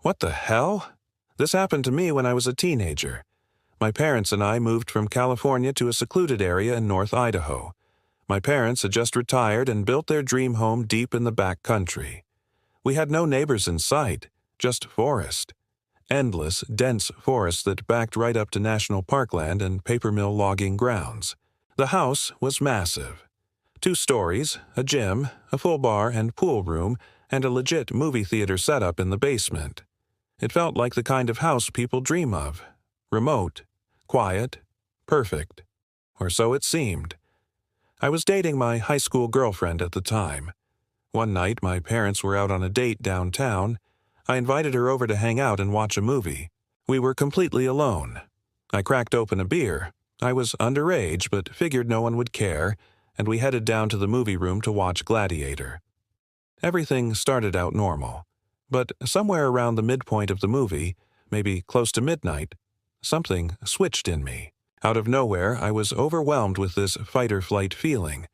What the hell? This happened to me when I was a teenager. My parents and I moved from California to a secluded area in North Idaho. My parents had just retired and built their dream home deep in the back country. We had no neighbors in sight, just forest. Endless, dense forest that backed right up to national parkland and paper mill logging grounds. The house was massive. 2 stories, a gym, a full bar and pool room, and a legit movie theater setup in the basement. It felt like the kind of house people dream of. Remote, quiet, perfect. Or so it seemed. I was dating my high school girlfriend at the time. One night, my parents were out on a date downtown. I invited her over to hang out and watch a movie. We were completely alone. I cracked open a beer. I was underage, but figured no one would care, and we headed down to the movie room to watch Gladiator. Everything started out normal. But somewhere around the midpoint of the movie, maybe close to midnight, something switched in me. Out of nowhere, I was overwhelmed with this fight-or-flight feeling.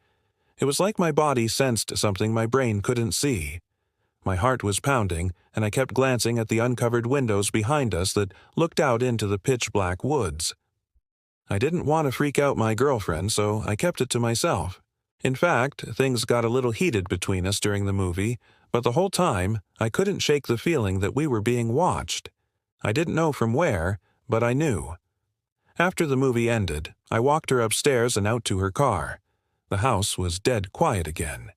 It was like my body sensed something my brain couldn't see. My heart was pounding, and I kept glancing at the uncovered windows behind us that looked out into the pitch-black woods. I didn't want to freak out my girlfriend, so I kept it to myself. In fact, things got a little heated between us during the movie, but the whole time, I couldn't shake the feeling that we were being watched. I didn't know from where, but I knew. After the movie ended, I walked her upstairs and out to her car. The house was dead quiet again.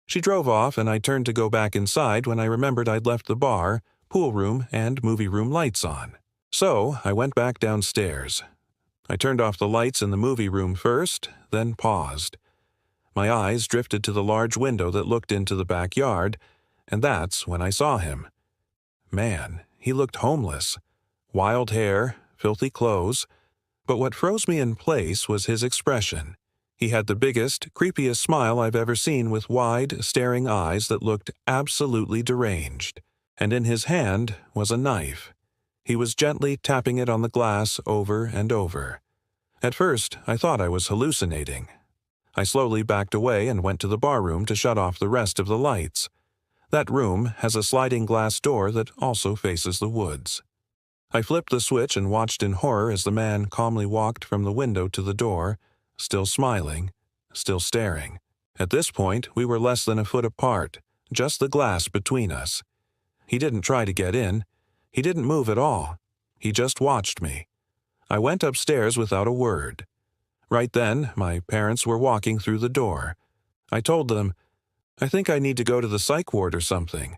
She drove off, and I turned to go back inside when I remembered I'd left the bar, pool room, and movie room lights on. So I went back downstairs. I turned off the lights in the movie room first, then paused. My eyes drifted to the large window that looked into the backyard, and that's when I saw him. Man, he looked homeless. Wild hair, filthy clothes. But what froze me in place was his expression. He had the biggest, creepiest smile I've ever seen, with wide, staring eyes that looked absolutely deranged. And in his hand was a knife. He was gently tapping it on the glass over and over. At first, I thought I was hallucinating. I slowly backed away and went to the barroom to shut off the rest of the lights. That room has a sliding glass door that also faces the woods. I flipped the switch and watched in horror as the man calmly walked from the window to the door, still smiling, still staring. At this point, we were less than a foot apart, just the glass between us. He didn't try to get in. He didn't move at all. He just watched me. I went upstairs without a word. Right then, my parents were walking through the door. I told them, "I think I need to go to the psych ward or something."